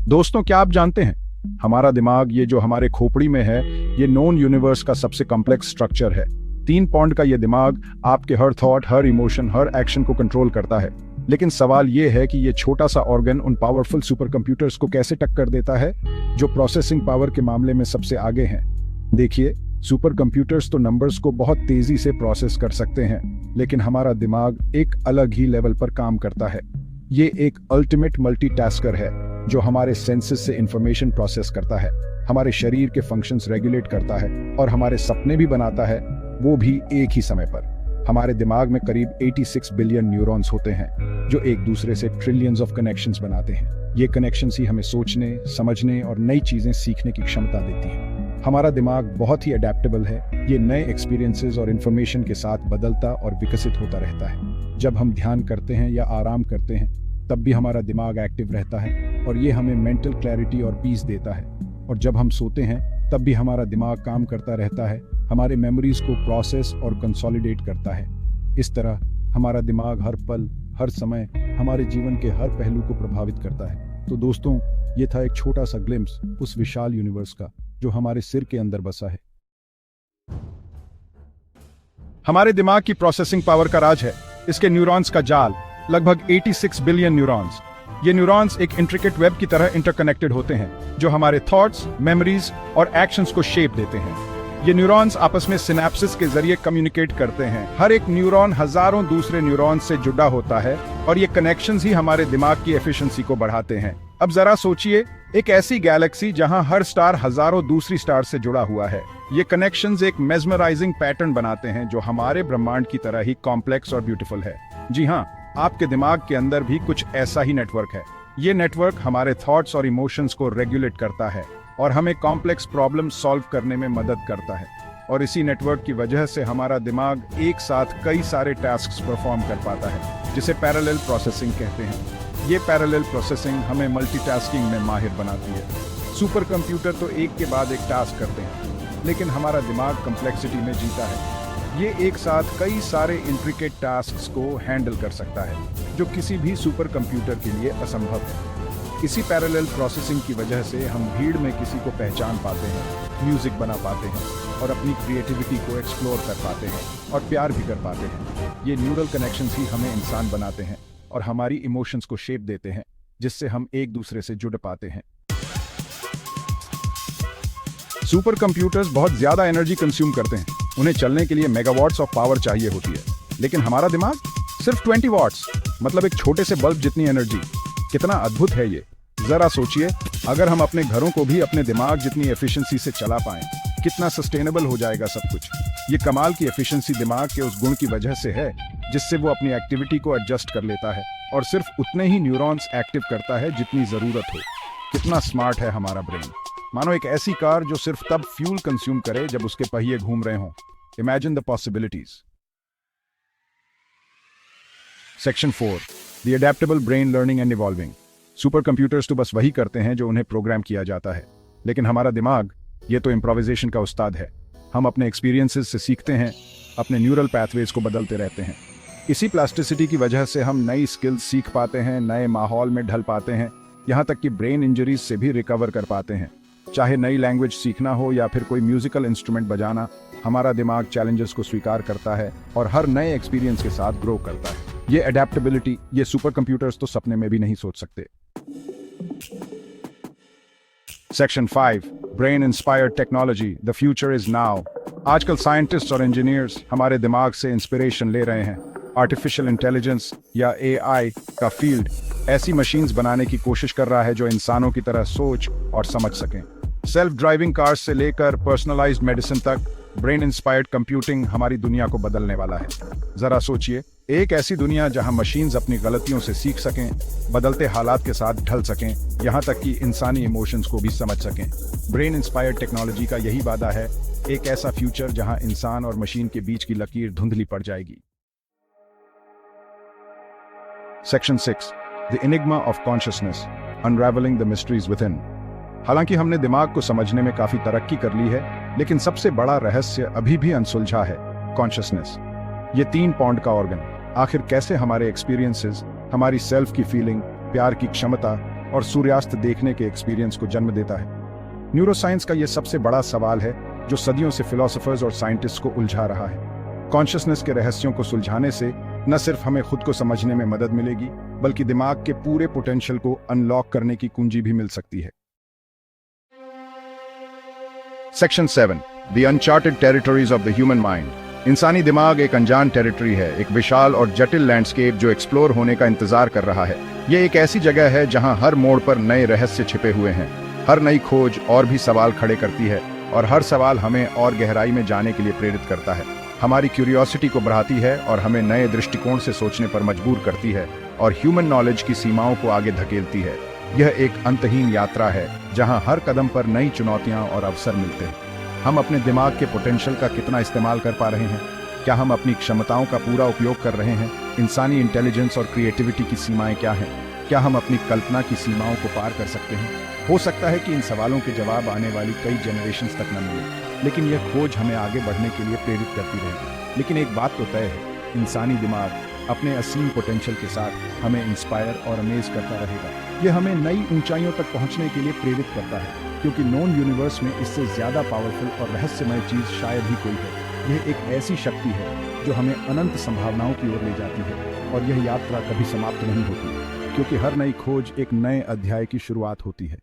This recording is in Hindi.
दोस्तों, क्या आप जानते हैं हमारा दिमाग, ये जो हमारे खोपड़ी में है, ये नोन यूनिवर्स का सबसे कॉम्प्लेक्स स्ट्रक्चर है। 3 पौंड का ये दिमाग आपके हर थॉट, हर इमोशन, हर एक्शन को कंट्रोल करता है। लेकिन सवाल ये है कि ये छोटा सा ऑर्गन उन पावरफुल सुपर कंप्यूटर्स को कैसे टक्कर देता है जो प्रोसेसिंग पावर के मामले में सबसे आगे हैं। देखिए, सुपर कंप्यूटर्स तो नंबर्स को बहुत तेजी से प्रोसेस कर सकते हैं, लेकिन हमारा दिमाग एक अलग ही लेवल पर काम करता है। ये एक अल्टीमेट मल्टीटास्कर है जो हमारे सेंसेस से इंफॉर्मेशन प्रोसेस करता है, हमारे शरीर के फंक्शंस रेगुलेट करता है और हमारे सपने भी बनाता है, वो भी एक ही समय पर। हमारे दिमाग में करीब 86 बिलियन न्यूरॉन्स होते हैं जो एक दूसरे से ट्रिलियंस ऑफ कनेक्शंस बनाते हैं। ये कनेक्शंस ही हमें सोचने, समझने और नई चीजें सीखने की क्षमता देती हैं। हमारा दिमाग बहुत ही अडेप्टेबल है। ये नए एक्सपीरियंसेस और इन्फॉर्मेशन के साथ बदलता और विकसित होता रहता है। जब हम ध्यान करते हैं या आराम करते हैं तब भी हमारा दिमाग एक्टिव रहता है और ये हमें मेंटल क्लैरिटी और पीस देता है। और जब हम सोते हैं तब भी हमारा दिमाग काम करता रहता है, हमारे मेमोरीज को प्रोसेस और कंसोलिडेट करता है। इस तरह हमारा दिमाग हर पल, हर समय हमारे जीवन के हर पहलू को प्रभावित करता है। तो दोस्तों, ये था एक छोटा सा ग्लिम्स उस विशाल यूनिवर्स का जो हमारे सिर के अंदर बसा है। हमारे दिमाग की प्रोसेसिंग पावर का राज है इसके न्यूरॉन्स का जाल, लगभग 86 बिलियन न्यूरॉन्स। ये न्यूरॉन्स एक इंट्रिकेट वेब की तरह इंटरकनेक्टेड होते हैं जो हमारे थॉट्स, मेमोरीज और एक्शंस को शेप देते हैं। ये न्यूरॉन्स आपस में सिनेप्सिस के जरिए कम्युनिकेट करते हैं। हर एक न्यूरॉन हजारों दूसरे न्यूरॉन्स से जुड़ा होता है और ये कनेक्शंस ही हमारे दिमाग की एफिशिएंसी को बढ़ाते हैं। अब जरा सोचिए, एक ऐसी गैलेक्सी जहां हर स्टार हजारों दूसरी स्टार से जुड़ा हुआ है। ये कनेक्शंस एक मेस्मराइजिंग पैटर्न बनाते हैं जो हमारे ब्रह्मांड की तरह ही कॉम्प्लेक्स और ब्यूटीफुल है। जी हाँ, आपके दिमाग के अंदर भी कुछ ऐसा ही नेटवर्क है। ये नेटवर्क हमारे थॉट्स और इमोशंस को रेगुलेट करता है और हमें कॉम्प्लेक्स प्रॉब्लम सॉल्व करने में मदद करता है। और इसी नेटवर्क की वजह से हमारा दिमाग एक साथ कई सारे टास्क्स परफॉर्म कर पाता है, जिसे पैरेलल प्रोसेसिंग कहते हैं। ये पैरेलल प्रोसेसिंग हमें मल्टीटास्किंग में माहिर बनाती है। सुपर कंप्यूटर तो एक के बाद एक टास्क करते हैं, लेकिन हमारा दिमाग कॉम्प्लेक्सिटी में जीता है। ये एक साथ कई सारे इंट्रिकेट टास्क्स को हैंडल कर सकता है जो किसी भी सुपर कंप्यूटर के लिए असंभव है। इसी पैरेलल प्रोसेसिंग की वजह से हम भीड़ में किसी को पहचान पाते हैं, म्यूजिक बना पाते हैं और अपनी क्रिएटिविटी को एक्सप्लोर कर पाते हैं और प्यार भी कर पाते हैं। ये न्यूरल कनेक्शंस ही हमें इंसान बनाते हैं और हमारी इमोशंस को शेप देते हैं, जिससे हम एक दूसरे से जुड़ पाते हैं। सुपर कंप्यूटर्स बहुत ज्यादा एनर्जी कंज्यूम करते हैं। उन्हें चलने के लिए मेगावाट्स ऑफ पावर चाहिए होती है, लेकिन हमारा दिमाग सिर्फ 20 वाट्स, मतलब एक छोटे से बल्ब जितनी एनर्जी। कितना अद्भुत है ये। जरा सोचिए, अगर हम अपने घरों को भी अपने दिमाग जितनी एफिशिएंसी से चला पाएं, कितना सस्टेनेबल हो जाएगा सब कुछ। ये कमाल की एफिशिएंसी दिमाग के उस गुण की वजह से है जिससे वो अपनी एक्टिविटी को एडजस्ट कर लेता है और सिर्फ उतने ही न्यूरॉन्स एक्टिव करता है जितनी जरूरत हो। कितना स्मार्ट है हमारा ब्रेन। मानो एक ऐसी कार जो सिर्फ तब फ्यूल कंज्यूम करे जब उसके पहिए घूम रहे हों। Imagine the possibilities. Section 4, the adaptable brain learning and evolving. Super computers तो बस वही करते हैं जो उन्हें प्रोग्राम किया जाता है, लेकिन हमारा दिमाग, ये तो इम्प्रोवाइजेशन का उस्ताद है। हम अपने एक्सपीरियंसेस से सीखते हैं, अपने न्यूरल पैथवेज को बदलते रहते हैं। इसी प्लास्टिसिटी की वजह से हम नई स्किल्स सीख पाते हैं, नए माहौल में ढल पाते हैं, यहाँ तक कि ब्रेन इंजरीज से भी रिकवर कर पाते हैं। चाहे नई लैंग्वेज सीखना हो या फिर कोई म्यूजिकल इंस्ट्रूमेंट बजाना, हमारा दिमाग चैलेंजेस को स्वीकार करता है और हर नए एक्सपीरियंस के साथ ग्रो करता है। ये अडेप्टेबिलिटी, ये सुपर कंप्यूटर्स तो सपने में भी नहीं सोच सकते। Section 5, brain inspired technology, the future is now. आजकल साइंटिस्ट और इंजीनियर्स हमारे दिमाग से इंस्पिरेशन ले रहे हैं। आर्टिफिशियल इंटेलिजेंस या AI का फील्ड ऐसी मशीन्स बनाने की कोशिश कर रहा है जो इंसानों की तरह सोच और समझ सकें। सेल्फ ड्राइविंग कार्स से लेकर पर्सनलाइज्ड मेडिसिन तक, ब्रेन इंस्पायर्ड कंप्यूटिंग हमारी दुनिया को बदलने वाला है। जरा सोचिए, एक ऐसी दुनिया जहां मशीन्स अपनी गलतियों से सीख सकें, बदलते हालात के साथ ढल सकें, यहां तक कि इंसानी इमोशंस को भी समझ सकें। ब्रेन इंस्पायर्ड टेक्नोलॉजी का यही वादा है, एक ऐसा फ्यूचर जहां इंसान और मशीन के बीच की लकीर धुंधली पड़ जाएगी। Section 6, the enigma of consciousness, अनरावलिंग the mysteries within. हालांकि हमने दिमाग को समझने में काफी तरक्की कर ली है, लेकिन सबसे बड़ा रहस्य अभी भी अनसुलझा है, कॉन्शियसनेस। ये 3 पौंड का ऑर्गन आखिर कैसे हमारे एक्सपीरियंसेस, हमारी सेल्फ की फीलिंग, प्यार की क्षमता और सूर्यास्त देखने के एक्सपीरियंस को जन्म देता है। न्यूरोसाइंस का यह सबसे बड़ा सवाल है जो सदियों से फिलोसोफर्स और साइंटिस्ट को उलझा रहा है। कॉन्शियसनेस के रहस्यों को सुलझाने से न सिर्फ हमें खुद को समझने में मदद मिलेगी, बल्कि दिमाग के पूरे पोटेंशियल को अनलॉक करने की कुंजी भी मिल सकती है। Section 7, the uncharted territories of the human mind. इंसानी दिमाग एक अनजान टेरिटरी है, एक विशाल और जटिल लैंडस्केप जो एक्सप्लोर होने का इंतजार कर रहा है। यह एक ऐसी जगह है जहां हर मोड़ पर नए रहस्य छिपे हुए हैं। हर नई खोज और भी सवाल खड़े करती है, और हर सवाल हमें और गहराई में जाने के लिए प्रेरित करता है। हमारी क्यूरियोसिटी को बढ़ाती है और हमें नए दृष्टिकोण से सोचने पर मजबूर करती है, और ह्यूमन नॉलेज की सीमाओं को आगे धकेलती है। यह एक अंतहीन यात्रा है जहां हर कदम पर नई चुनौतियां और अवसर मिलते हैं। हम अपने दिमाग के पोटेंशियल का कितना इस्तेमाल कर पा रहे हैं? क्या हम अपनी क्षमताओं का पूरा उपयोग कर रहे हैं? इंसानी इंटेलिजेंस और क्रिएटिविटी की सीमाएं क्या हैं? क्या हम अपनी कल्पना की सीमाओं को पार कर सकते हैं? हो सकता है कि इन सवालों के जवाब आने वाली कई जनरेशंस तक न मिले, लेकिन यह खोज हमें आगे बढ़ने के लिए प्रेरित करती रहेगी। लेकिन एक बात तो तय है, इंसानी दिमाग अपने असीम पोटेंशियल के साथ हमें इंस्पायर और अमेज करता रहेगा। यह हमें नई ऊंचाइयों तक पहुंचने के लिए प्रेरित करता है, क्योंकि नॉन यूनिवर्स में इससे ज्यादा पावरफुल और रहस्यमय चीज शायद ही कोई है। यह एक ऐसी शक्ति है जो हमें अनंत संभावनाओं की ओर ले जाती है, और यह यात्रा कभी समाप्त नहीं होती, क्योंकि हर नई खोज एक नए अध्याय की शुरुआत होती है।